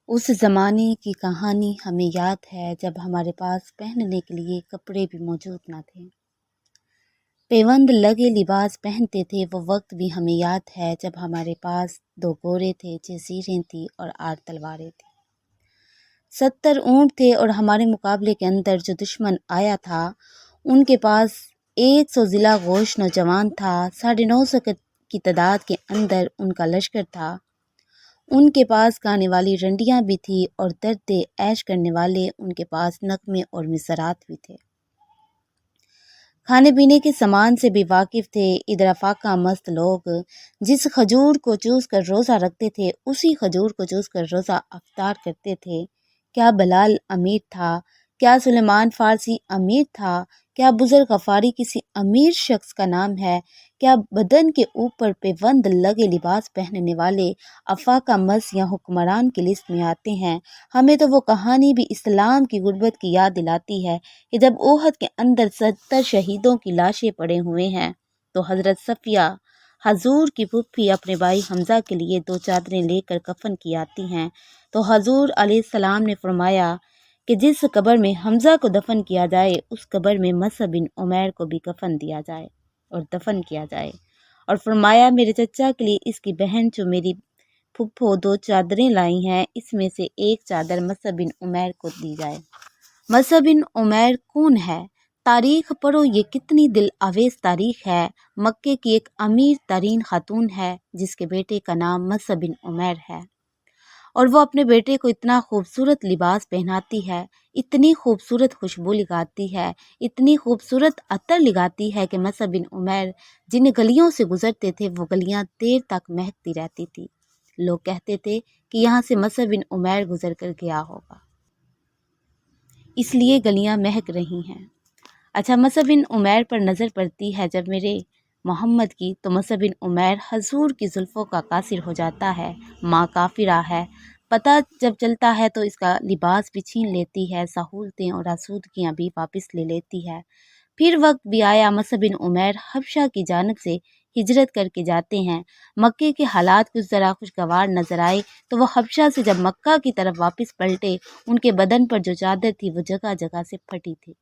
اس زمانے کی کہانی ہمیں یاد ہے جب ہمارے پاس پہننے کے لیے کپڑے بھی موجود نہ تھے، پیوند لگے لباس پہنتے تھے۔ وہ وقت بھی ہمیں یاد ہے جب ہمارے پاس 2 گھوڑے تھے، جزیریں تھیں اور 8 تلواریں تھیں، 70 اونٹ تھے، اور ہمارے مقابلے کے اندر جو دشمن آیا تھا ان کے پاس 100 ضلع گوش نوجوان تھا، 950 کی تعداد کے اندر ان کا لشکر تھا۔ ان کے پاس گانے والی رنڈیاں بھی تھیں اور درد عیش کرنے والے ان کے پاس نغمے اور مصرات بھی تھے۔ کھانے پینے کے سامان سے بھی واقف تھے۔ ادھر افاقہ مست لوگ جس کھجور کو چوس کر روزہ رکھتے تھے اسی کھجور کو چوس کر روزہ افطار کرتے تھے۔ کیا بلال امیر تھا؟ کیا سلیمان فارسی امیر تھا؟ کیا بزرگ غفاری کسی امیر شخص کا نام ہے؟ کیا بدن کے اوپر پیوند لگے لباس پہننے والے افاقہ مست یا حکمران کی لسٹ میں آتے ہیں؟ ہمیں تو وہ کہانی بھی اسلام کی غربت کی یاد دلاتی ہے کہ جب احد کے اندر 70 شہیدوں کی لاشیں پڑے ہوئے ہیں تو حضرت صفیہ حضور کی پھوپھی اپنے بھائی حمزہ کے لیے 2 چادریں لے کر کفن کی آتی ہیں، تو حضور علیہ السلام نے فرمایا کہ جس قبر میں حمزہ کو دفن کیا جائے اس قبر میں مصعب بن عمیر کو بھی کفن دیا جائے اور دفن کیا جائے، اور فرمایا میرے چچا کے لیے اس کی بہن جو میری پھپھو 2 چادریں لائی ہیں اس میں سے ایک چادر مصعب بن عمیر کو دی جائے۔ مصعب بن عمیر کون ہے؟ تاریخ پڑھو، یہ کتنی دل آویز تاریخ ہے۔ مکے کی ایک امیر ترین خاتون ہے جس کے بیٹے کا نام مصعب بن عمیر ہے، اور وہ اپنے بیٹے کو اتنا خوبصورت لباس پہناتی ہے، اتنی خوبصورت خوشبو لگاتی ہے، اتنی خوبصورت عطر لگاتی ہے کہ مصعب بن عمیر جن گلیوں سے گزرتے تھے وہ گلیاں دیر تک مہکتی رہتی تھی۔ لوگ کہتے تھے کہ یہاں سے مصعب بن عمیر گزر کر گیا ہوگا، اس لیے گلیاں مہک رہی ہیں۔ اچھا، مصعب بن عمیر پر نظر پڑتی ہے جب میرے محمد کی، تو مصعب بن عمیر حضور کی زلفوں کا قاصر ہو جاتا ہے۔ ماں کافرہ ہے، پتہ جب چلتا ہے تو اس کا لباس بھی چھین لیتی ہے، سہولتیں اور آسودگیاں بھی واپس لے لیتی ہے۔ پھر وقت بھی آیا، مصعب بن عمیر حبشہ کی جانب سے ہجرت کر کے جاتے ہیں۔ مکے کے حالات کچھ ذرا خوشگوار نظر آئے تو وہ حبشہ سے جب مکہ کی طرف واپس پلٹے، ان کے بدن پر جو چادر تھی وہ جگہ جگہ سے پھٹی تھی۔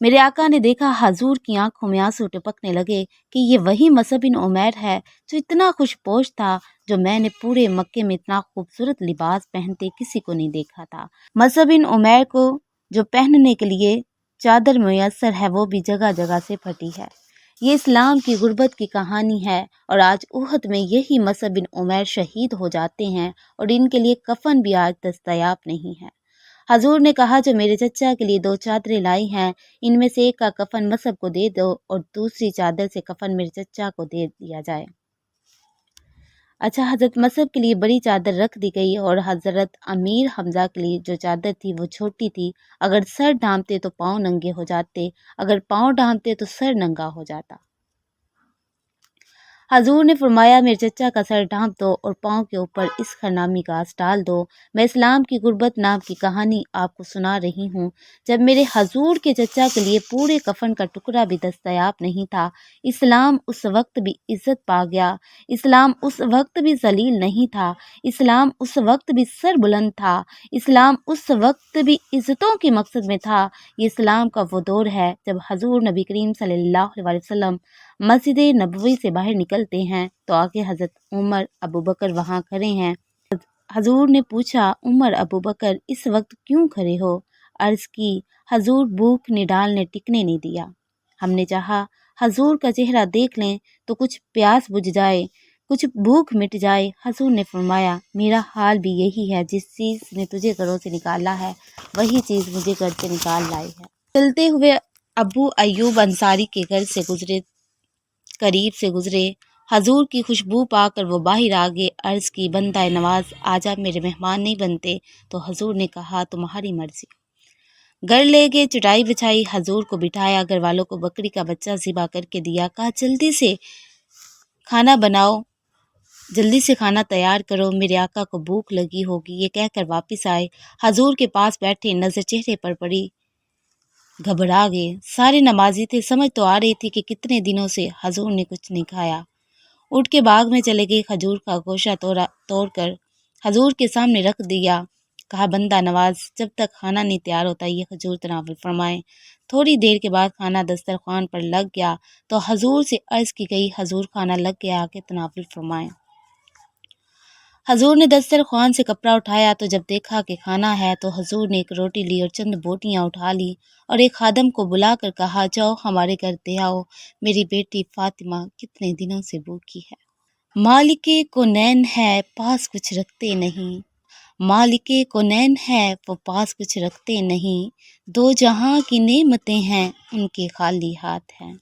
میرے آقا نے دیکھا، حضور کی آنکھوں میں آنسو ٹپکنے لگے کہ یہ وہی مصعب بن عمیر ہے جو اتنا خوش پوش تھا، جو میں نے پورے مکے میں اتنا خوبصورت لباس پہنتے کسی کو نہیں دیکھا تھا۔ مصعب بن عمیر کو جو پہننے کے لیے چادر میسر ہے وہ بھی جگہ جگہ سے پھٹی ہے۔ یہ اسلام کی غربت کی کہانی ہے، اور آج احد میں یہی مصعب بن عمیر شہید ہو جاتے ہیں اور ان کے لیے کفن بھی آج دستیاب نہیں ہے۔ حضور نے کہا جو میرے چچا کے لیے 2 چادریں لائی ہیں ان میں سے ایک کا کفن مصعب کو دے دو اور دوسری چادر سے کفن میرے چچا کو دے دیا جائے۔ اچھا، حضرت مصعب کے لیے بڑی چادر رکھ دی گئی اور حضرت امیر حمزہ کے لیے جو چادر تھی وہ چھوٹی تھی۔ اگر سر ڈھانپتے تو پاؤں ننگے ہو جاتے، اگر پاؤں ڈھانپتے تو سر ننگا ہو جاتا۔ حضور نے فرمایا میرے چچا کا سر ڈھانپ دو اور پاؤں کے اوپر اسخر نامی گھاس ڈال دو۔ میں اسلام کی غربت نام کی کہانی آپ کو سنا رہی ہوں۔ جب میرے حضور کے چچا کے لیے پورے کفن کا ٹکڑا بھی دستیاب نہیں تھا، اسلام اس وقت بھی عزت پا گیا، اسلام اس وقت بھی ذلیل نہیں تھا، اسلام اس وقت بھی سر بلند تھا، اسلام اس وقت بھی عزتوں کے مقصد میں تھا۔ یہ اسلام کا وہ دور ہے جب حضور نبی کریم صلی اللہ علیہ وسلم مسجد نبوی سے باہر نکلتے ہیں تو آگے حضرت عمر ابو بکر وہاں کھڑے ہیں۔ حضور نے پوچھا، عمر ابو بکر اس وقت کیوں کھڑے ہو؟ عرض کی، حضور بھوک نڈال نے ٹکنے نہیں دیا۔ ہم نے چاہا حضور کا چہرہ دیکھ لیں تو کچھ پیاس بجھ جائے، کچھ بھوک مٹ جائے۔ حضور نے فرمایا میرا حال بھی یہی ہے، جس چیز نے تجھے گھروں سے نکالا ہے وہی چیز مجھے گھر سے نکال لائی ہے۔ چلتے ہوئے ابو ایوب انصاری کے گھر سے گزرے، قریب سے گزرے، حضور کی خوشبو پا کر وہ باہر آگے۔ عرض کی، بندہ نواز آج آپ میرے مہمان نہیں بنتے؟ تو حضور نے کہا تمہاری مرضی۔ گھر لے گئے، چٹائی بچھائی، حضور کو بٹھایا، گھر والوں کو بکری کا بچہ ذبح کر کے دیا، کہا جلدی سے کھانا بناؤ، جلدی سے کھانا تیار کرو، میرے آقا کو بھوک لگی ہوگی۔ یہ کہہ کر واپس آئے، حضور کے پاس بیٹھے، نظر چہرے پر پڑی، گھبرا گئے۔ سارے نمازی تھے، سمجھ تو آ رہی تھی کہ کتنے دنوں سے حضور نے کچھ نہیں کھایا۔ اٹھ کے باغ میں چلے گئے، کھجور کا گوشہ توڑ کر حضور کے سامنے رکھ دیا۔ کہا بندہ نواز، جب تک کھانا نہیں تیار ہوتا یہ کھجور تناول فرمائیں۔ تھوڑی دیر کے بعد کھانا دسترخوان پر لگ گیا تو حضور سے عرض کی گئی، حضور کھانا لگ گیا، آ کے تناول فرمائیں۔ حضور نے دسترخوان سے کپڑا اٹھایا تو جب دیکھا کہ کھانا ہے تو حضور نے ایک روٹی لی اور چند بوٹیاں اٹھا لی اور ایک خادم کو بلا کر کہا، جاؤ ہمارے گھر دے آؤ، میری بیٹی فاطمہ کتنے دنوں سے بھوکی ہے۔ مالک کونین ہے پاس کچھ رکھتے نہیں، مالک کونین ہے وہ پاس کچھ رکھتے نہیں، دو جہاں کی نعمتیں ہیں ان کے خالی ہاتھ ہیں۔